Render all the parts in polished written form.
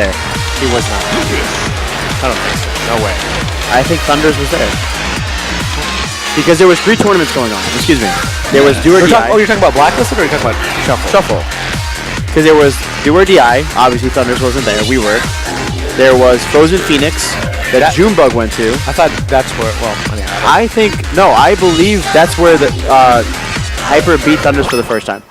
there. He was not. I don't think so. No way. I think Thunders was there. Because there was 3 tournaments going on. Excuse me. There was Do or DI. Oh, you're talking about Blacklisted or you're talking about Shuffle? Shuffle. Because there was Do or DI. Obviously, Thunders wasn't there. We were. There was Frozen Phoenix that Junebug went to. I thought that's where, well, anyhow. I think, no, I believe that's where the Hyper beat Thunders for the first time.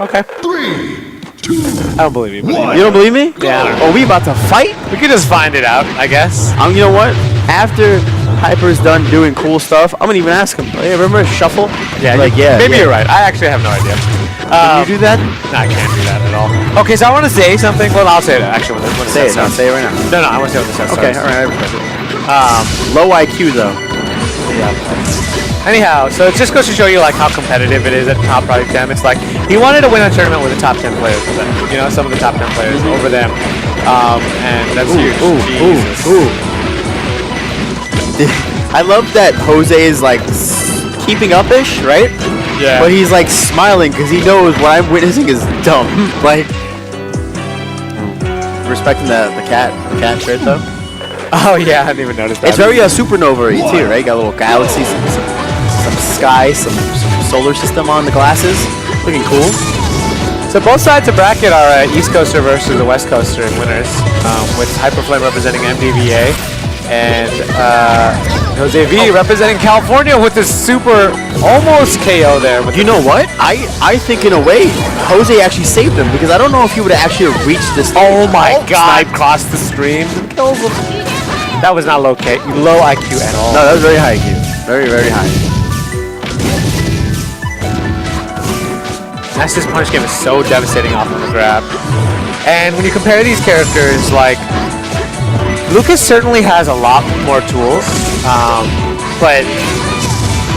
Okay. 3, 2, I don't believe you. But You don't believe me? Yeah. Are we about to fight? we could just find it out, I guess. You know what? After Hyper's done doing cool stuff, I'm gonna even ask him. Hey, remember Shuffle? Yeah, like yeah. Maybe yeah. you're right. I actually have no idea. Can you do that? No, I can't do that at all. Okay, so I want to say something. Well, I'll say it actually when the Say set it. starts. Say it right now. No, I want to say when the set Okay, starts. all right. I respect it. Low IQ though. Yeah. Anyhow, so it just goes to show you like how competitive it is at top Project M. It's like he wanted to win a tournament with the top 10 players, you know, some of the top 10 players over them, and that's huge. Jesus. I love that Jose is like keeping up-ish, right? Yeah. But he's like smiling because he knows what I'm witnessing is dumb. Like respecting the cat shirt though. Oh yeah, I didn't even notice that. It's very Supernova-y too, right? Got a little galaxy, some sky, some solar system on the glasses. Looking cool. So both sides of bracket are East Coaster versus the West Coaster in winners, with HyperFlame representing MDVA and Jose V representing California with the super almost KO there. With You know what? I think in a way Jose actually saved him because I don't know if he would have actually reached this. Oh my God! Crossed the stream, kills him. That was not low IQ at all. No, that was very high IQ. Very, very high. Nestor's punish game is so devastating off of the grab. And when you compare these characters, like Lucas certainly has a lot more tools, but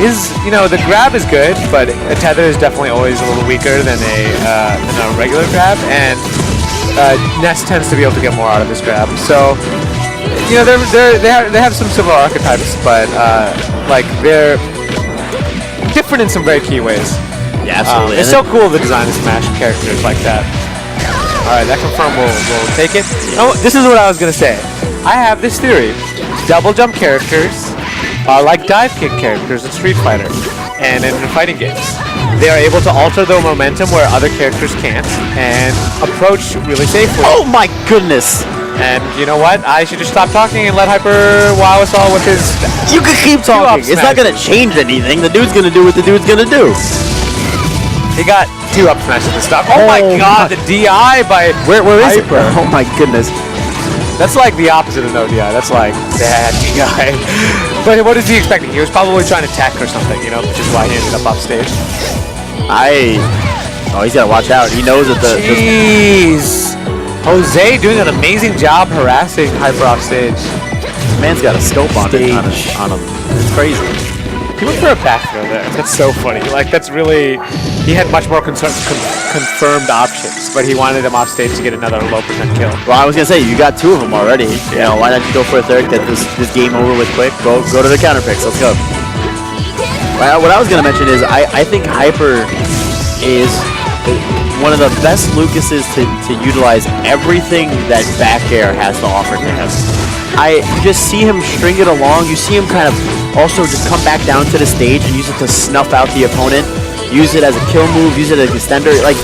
the grab is good, but a tether is definitely always a little weaker than a regular grab, and Ness tends to be able to get more out of this grab. So, they have some similar archetypes, but like they're different in some very key ways. Yeah, absolutely. It's so cool to design and smash characters like that. All right, that confirm will take it. Oh, this is what I was gonna say. I have this theory: double jump characters are like dive kick characters in Street Fighter, and in fighting games, they are able to alter their momentum where other characters can't, and approach really safely. Oh my goodness! And you know what? I should just stop talking and let Hyper wow us all with his. You can keep talking. It's not gonna change anything. The dude's gonna do what the dude's gonna do. He got 2 up smashes to stop. Oh my God! The DI by where is Hyper. it? Oh my goodness! That's like the opposite of no DI. That's like bad DI. But what is he expecting? He was probably trying to tech or something, which is why he ended up off stage. He's gotta watch out. He knows that the Jeez. Jose doing an amazing job harassing Hyper off stage. man's got a scope on him. It's crazy. He went for a back throw there. That's so funny. Like, that's really... He had much more confirmed options, but he wanted him off stage to get another low % kill. Well, I was gonna say you got 2 of them already. Why not you go for a third? Get this game over with quick. Go to the counter picks. Let's go. What I was gonna mention is I think Hyper is one of the best Lucases to utilize everything that back air has to offer to him. I just see him string it along. You see him kind of also just come back down to the stage and use it to snuff out the opponent. Use it as a kill move, use it as an extender. Like,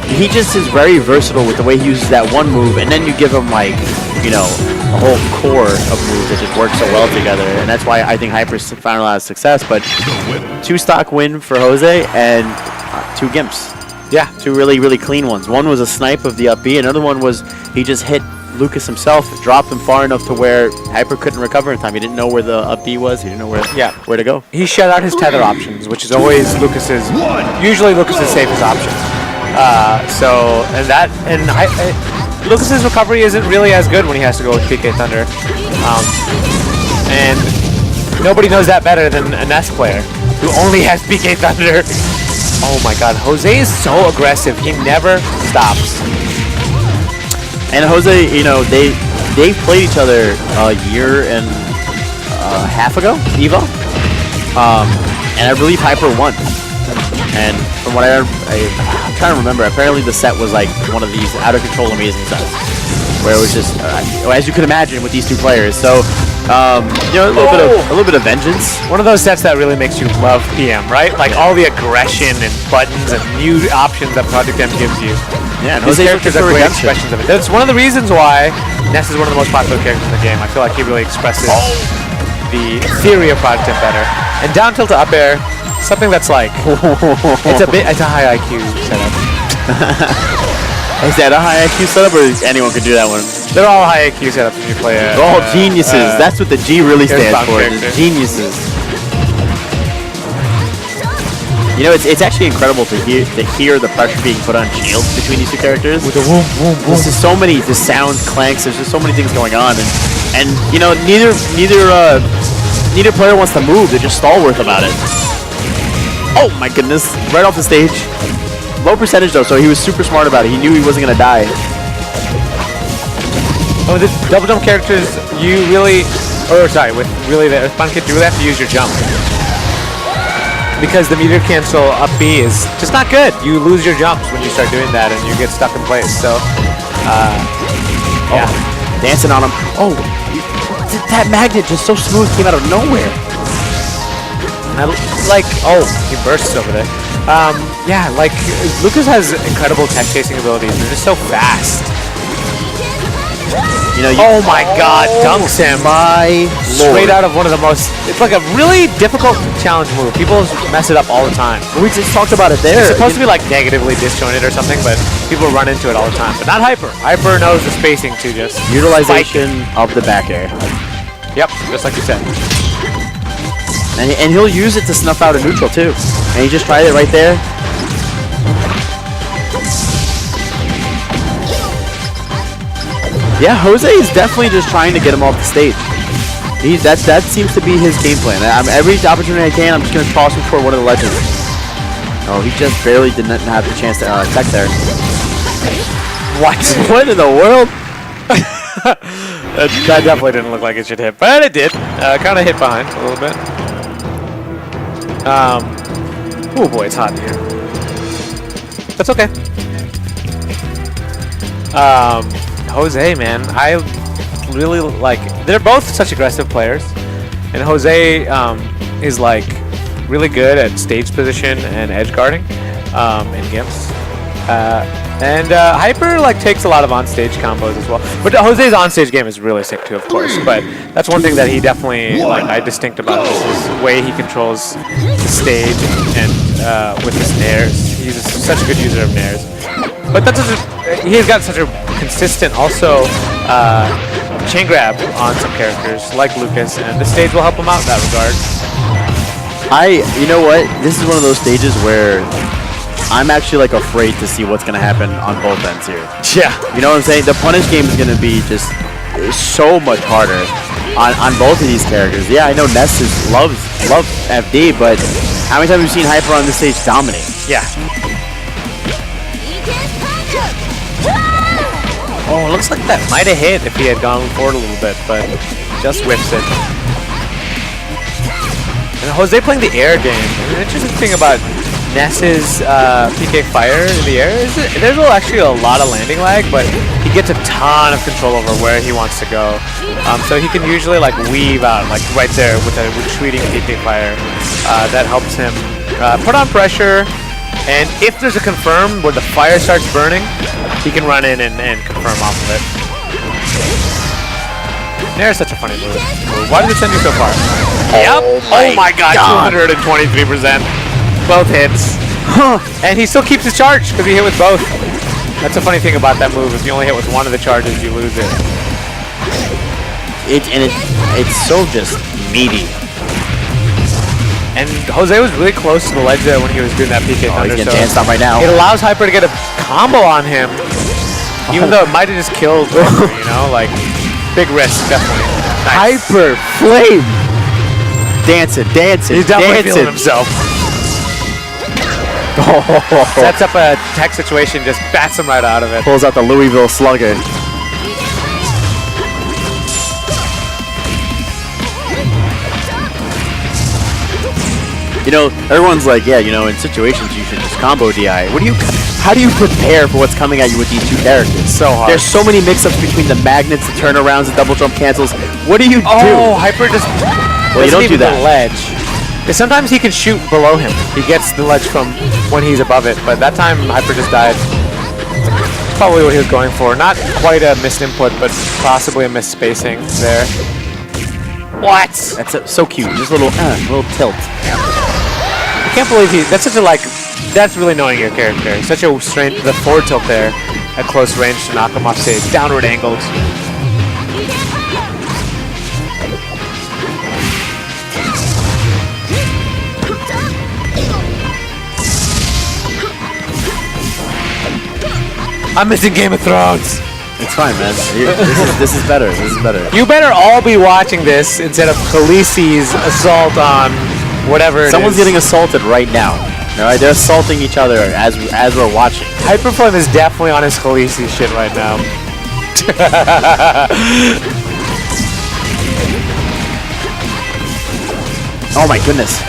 he just is very versatile with the way he uses that one move, and then you give him, like, a whole core of moves that just work so well together. And that's why I think Hyper's found a lot of success. But 2 stock win for Jose and 2 gimps. Yeah, 2 really, really clean ones. One was a snipe of the up B. Another one was he just hit Lucas himself, dropped him far enough to where Hyper couldn't recover in time. He didn't know where the up B was. He didn't know where to go. He shut out his tether options, which is always usually Lucas's safest option. Lucas's recovery isn't really as good when he has to go with PK Thunder. And nobody knows that better than a Ness player who only has PK Thunder. Oh my God, Jose is so aggressive. He never stops. And Jose, they played each other a year and a half ago, EVO. And I believe Hyper won. And from what I'm trying to remember, apparently the set was like one of these out of control amazing sets. where it was just, as you could imagine, with these two players. So, you know, a little bit of vengeance. One of those sets that really makes you love PM, right? Like all the aggression and buttons and new options that Project M gives you. Yeah, and these Jose's characters are looking for great redemption. expressions of it. That's one of the reasons why Ness is one of the most popular characters in the game. I feel like he really expresses the theory of Project M better. And down tilt to up air, something that's like, it's a high IQ setup. Is that a high IQ setup, or anyone could do that one? They're all high IQ setups when you play They're all geniuses. That's what the G really stands for. character. Geniuses. You know, it's actually incredible to hear the pressure being put on Shield between these two characters. With the whoom, whoom, whoom. There's just so many, the sound clanks. There's just so many things going on, and you know, neither player wants to move. They're just stalwart about it. Oh my goodness! Right off the stage. Low percentage though, so he was super smart about it. He knew he wasn't gonna die. Oh, the double jump characters, with the Spawn Kid, you really have to use your jump. Because the meter cancel up B is just not good. You lose your jumps when you start doing that and you get stuck in place. So, yeah. Dancing on him. Oh, that magnet just so smooth came out of nowhere. He bursts over there. Yeah, like, Lucas has incredible tech chasing abilities. They're just so fast. You know, oh my god, dunks him. My Straight out of one of the most, it's like a really difficult challenge move. People mess it up all the time. We just talked about it there. It's supposed to be like negatively disjointed or something, but people run into it all the time. But not Hyper. Hyper knows the spacing to just utilization of the back air. Yep, just like you said. And he'll use it to snuff out a neutral too. And he just tried it right there. Yeah, Jose is definitely just trying to get him off the stage. That seems to be his game plan. Every opportunity I can, I'm just going to toss him for one of the legends. Oh, he just barely did not have the chance to attack there. What? What in the world? That definitely didn't look like it should hit, but it did. Kind of hit behind a little bit. Oh boy, it's hot in here. That's okay. Jose, man, I really like. They're both such aggressive players, and Jose is like really good at stage position and edge guarding in gimps. And Hyper like takes a lot of on-stage combos as well. But Jose's on-stage game is really sick too, of course. But that's one thing that he definitely I distinct about him is his way he controls the stage and with his nairs. He's such a good user of nairs. But that's he's got such a consistent also chain grab on some characters like Lucas, and the stage will help him out in that regard. You know what? This is one of those stages where I'm actually like afraid to see what's gonna happen on both ends here. Yeah. You know what I'm saying? The punish game is gonna be just so much harder on both of these characters. Yeah, I know Ness loves FD, but how many times have we seen Hyper on this stage dominate? Yeah. Oh, it looks like that might have hit if he had gone forward a little bit, but just whiffs it. And Jose playing the air game. An interesting thing about Ness's PK Fire in the air is there's actually a lot of landing lag, but he gets a ton of control over where he wants to go. So he can usually like weave out like right there with a retreating PK Fire. That helps him put on pressure. And if there's a confirm where the fire starts burning, he can run in and confirm off of it. Nair is such a funny move. Why did it send you so far? Yep. Oh my god, 223%. Both hits. Huh. And he still keeps his charge because he hit with both. That's a funny thing about that move. If you only hit with one of the charges, you lose it. It's so just meaty. And Jose was really close to the ledge there when he was doing that PK Thunder. He's getting danced on right now. It allows Hyper to get a combo on him, even though it might have just killed Hyper, you know? Like, big risk, definitely. Nice. HyperFlame! Dancing. He's definitely feeling himself. Sets up a tech situation, just bats him right out of it. Pulls out the Louisville Slugger. You know, everyone's like, yeah, you know, in situations you should just combo DI. How do you prepare for what's coming at you with these two characters? So hard. There's so many mix-ups between the magnets, the turnarounds, the double jump cancels. What do you do? Oh, Hyper just Well, you don't do doesn't even that. the ledge. Because sometimes he can shoot below him. He gets the ledge from when he's above it, but that time Hyper just died. That's probably what he was going for. Not quite a missed input, but possibly a missed spacing there. What? That's so cute. Just a little tilt. I can't believe that's such a that's really knowing your character. Such a strength, the forward tilt there at close range to knock him off stage. Downward angled. I'm missing Game of Thrones. It's fine, man. This is better. This is better. You better all be watching this instead of Khaleesi's assault on whatever Someone's getting assaulted right now. All right, they're assaulting each other as we're watching. HyperFlame is definitely on his Khaleesi shit right now. Oh my goodness.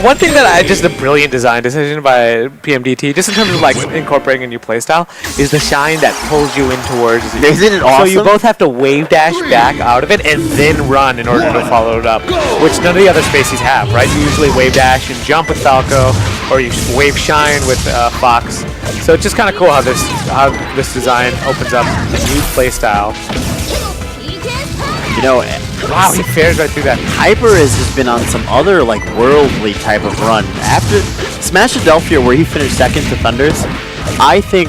One thing that just a brilliant design decision by PMDT, just in terms of like incorporating a new playstyle, is the shine that pulls you in towards you. Isn't it awesome? So you both have to wave dash back out of it and then run in order to follow it up, which none of the other spacies have, right? You usually wave dash and jump with Falco, or you wave shine with Fox. So it's just kind of cool how this design opens up a new playstyle. You know, wow, he fares right through that. Hyper has just been on some other like worldly type of run. After Smash Adelphia, where he finished second to Thunders, I think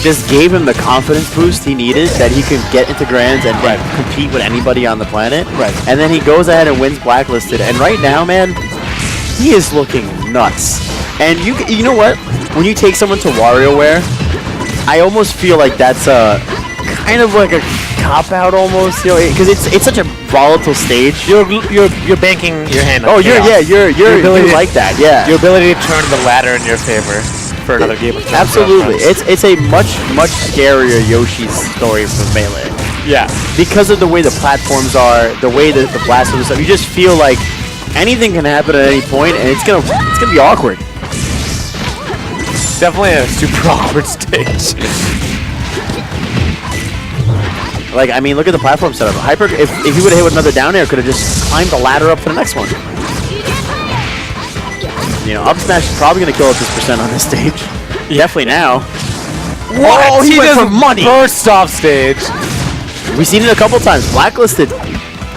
just gave him the confidence boost he needed that he could get into Grands and compete with anybody on the planet. Right. And then he goes ahead and wins Blacklisted. And right now, man, he is looking nuts. And you know what? When you take someone to WarioWare, I almost feel like that's a kind of like a cop out almost, you know, because it's such a volatile stage. You're banking your hand. Oh, you're like that, yeah. Your ability to turn the ladder in your favor for another game of Thrones. Absolutely, it's a much scarier Yoshi's story from Melee. Yeah, because of the way the platforms are, the way that the blast and stuff. You just feel like anything can happen at any point, and it's gonna be awkward. Definitely a super awkward stage. Like, I mean, look at the platform setup. Hyper, if he would have hit with another down air, could have just climbed the ladder up to the next one. You know, up smash is probably going to kill at this percent on this stage. Definitely now. Whoa, he went for money. Burst off stage. We've seen it a couple times. Blacklisted.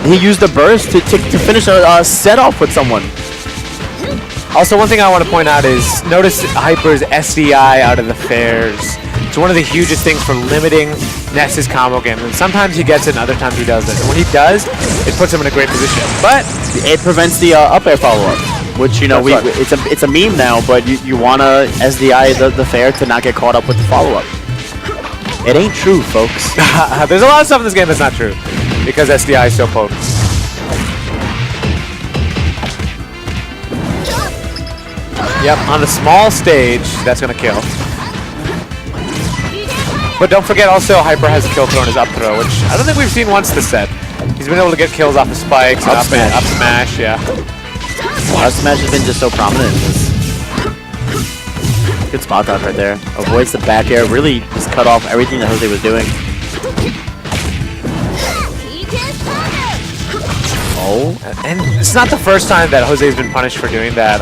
He used the burst to finish a set off with someone. Also, one thing I want to point out is notice Hyper's SDI out of the fairs. It's one of the hugest things for limiting Ness's combo game. And sometimes he gets it and other times he doesn't. And when he does, it puts him in a great position. But it prevents the up air follow-up, which, you know, it's a meme now, but you want to SDI the fair to not get caught up with the follow-up. It ain't true, folks. There's a lot of stuff in this game that's not true because SDI is so potent. Yep, on the small stage, that's going to kill. But don't forget also, Hyper has a kill throw in his up throw, which I don't think we've seen once this set. He's been able to get kills off of spikes and up smash, yeah. Up smash has been just so prominent in this. Good spot dodge right there. Avoids the back air, really just cut off everything that Jose was doing. Oh, and it's not the first time that Jose's been punished for doing that.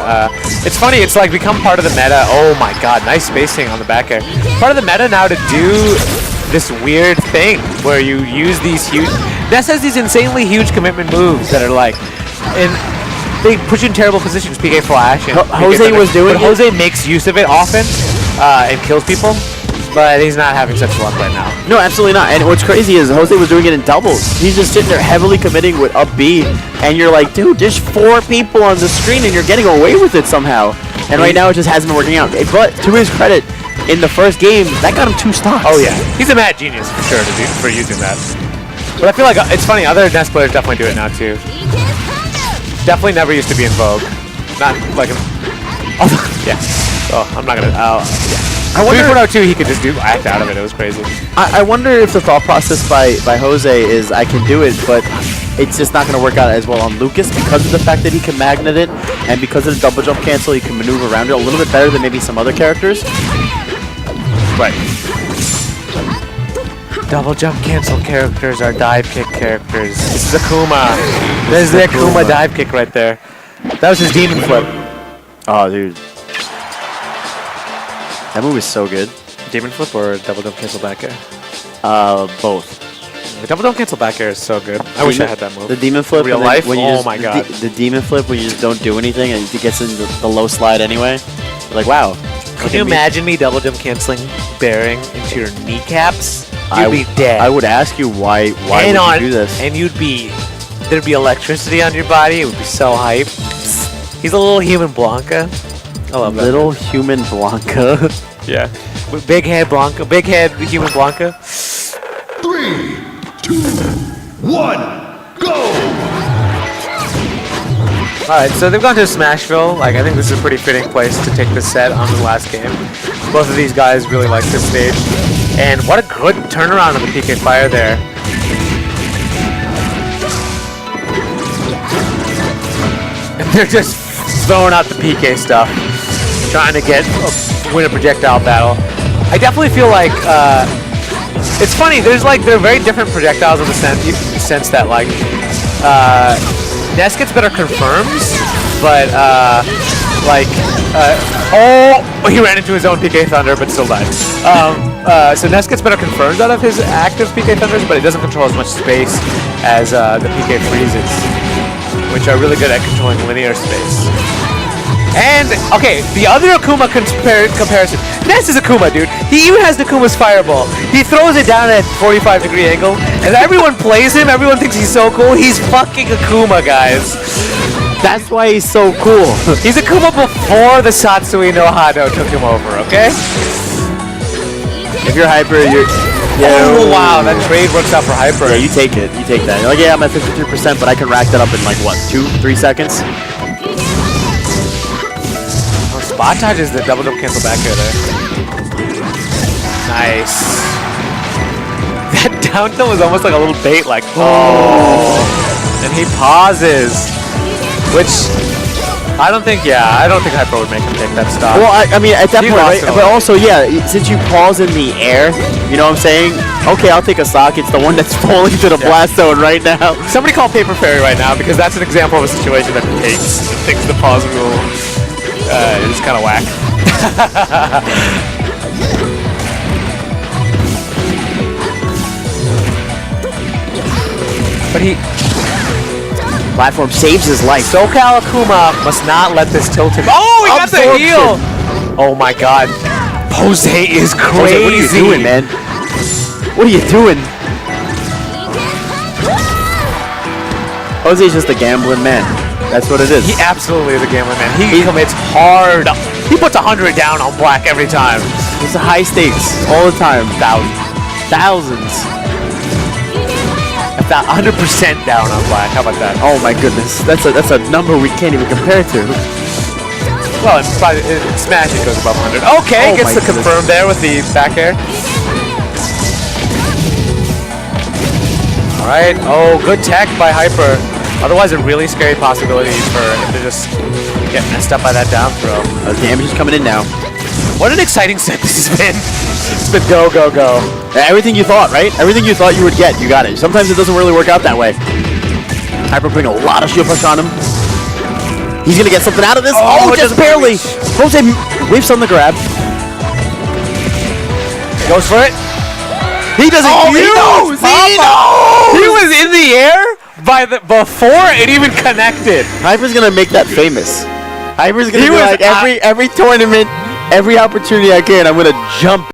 It's funny, it's like become part of the meta. Oh my god, nice spacing on the back air. Part of the meta now to do this weird thing where you use these huge... Ness has these insanely huge commitment moves that are like... and they put you in terrible positions, PK Flash. And Jose was doing it. Jose makes use of it often and kills people. But he's not having such luck right now. No, absolutely not. And what's crazy is Jose was doing it in doubles. He's just sitting there heavily committing with up B, and you're like, dude, there's 4 people on the screen, and you're getting away with it somehow. And right now, it just hasn't been working out. But to his credit, in the first game, that got him 2 stocks. Oh yeah, he's a mad genius for sure for using that. But I feel like it's funny. Other NES players definitely do it now too. Definitely never used to be in vogue. Not like yeah. Oh, I'm not gonna. Yeah. I wonder 3.02 he could just act out of it. It was crazy. I wonder if the thought process by Jose is I can do it, but it's just not going to work out as well on Lucas because of the fact that he can magnet it, and because of the double jump cancel, he can maneuver around it a little bit better than maybe some other characters. Right. Double jump cancel characters are dive kick characters. This is Akuma. There's the Akuma dive kick right there. That was his demon flip. Oh, dude. That move is so good. Demon flip or double jump cancel back air? Both. The double jump cancel back air is so good. I wish I had that move. The demon flip. Real life? Oh my god. The demon flip when you just don't do anything and it gets in the low slide anyway. Like, wow. Can you imagine me double jump canceling bearing into your kneecaps? You'd be dead. I would ask you why would you do this? And there'd be electricity on your body. It would be so hype. He's a little human Blanca. I love that. Little human Blanca. Yeah. With big head Blanca. Big head human Blanca. 3, 2, 1, go! Alright, so they've gone to Smashville. Like, I think this is a pretty fitting place to take the set on the last game. Both of these guys really like this stage. And what a good turnaround of the PK Fire there. And they're just throwing out the PK stuff, trying to win a projectile battle. I definitely feel like it's funny. They're very different projectiles in the sense that like Ness gets better confirms, but he ran into his own PK Thunder, but still died. So Ness gets better confirms out of his active PK Thunders, but he doesn't control as much space as the PK Freezes, which are really good at controlling linear space. And, okay, the other Akuma comparison. Ness is Akuma, dude. He even has Akuma's Fireball. He throws it down at 45-degree angle, and everyone plays him. Everyone thinks he's so cool. He's fucking Akuma, guys. That's why he's so cool. He's Akuma before the Satsui no Hado took him over, okay? If you're Hyper, you're... Oh, wow, that trade works out for Hyper. Yeah, you take it. You take that. You're like, yeah, I'm at 53%, but I can rack that up in like, what, 2-3 seconds? Oh, spot dodges the double jump cancel back here there. Nice. That down tilt was almost like a little bait, like, oh. And he pauses. Which, I don't think Hyper would make him take that stop. Well, I mean, at that point, right? But also, yeah, since you pause in the air, you know what I'm saying? Okay, I'll take a stock. It's the one that's falling to the blast zone right now. Somebody call Paper Fairy right now, because that's an example of a situation that thinks the pause rule is kind of whack. But Platform saves his life. SoCal Akuma must not let this tilt him. Oh, he got the heal! Oh my god. Jose is crazy. Jose, what are you doing, man? What are you doing? Jose's just a gambling man. That's what it is. He absolutely is a gambling man. He commits hard. He puts 100 down on black every time. It's a high stakes all the time. Thousands. 100% down on black. How about that? Oh my goodness, that's a number we can't even compare to. Well, in Smash it goes above 100. Okay, gets the confirm there with the back air. All right. Oh, good tech by Hyper. Otherwise, a really scary possibility for him to just get messed up by that down throw. The damage is coming in now. What an exciting set this has been. It's been go, go, go. Everything you thought, right? Everything you thought you would get, you got it. Sometimes it doesn't really work out that way. Hyper putting a lot of shield push on him. He's going to get something out of this. Oh, just barely. Jose whiffs on the grab. Goes for it. He doesn't He knows. He was in the air before it even connected. Hyper's going to make that famous. Hyper's going to be like, every tournament, every opportunity I get, I'm going to jump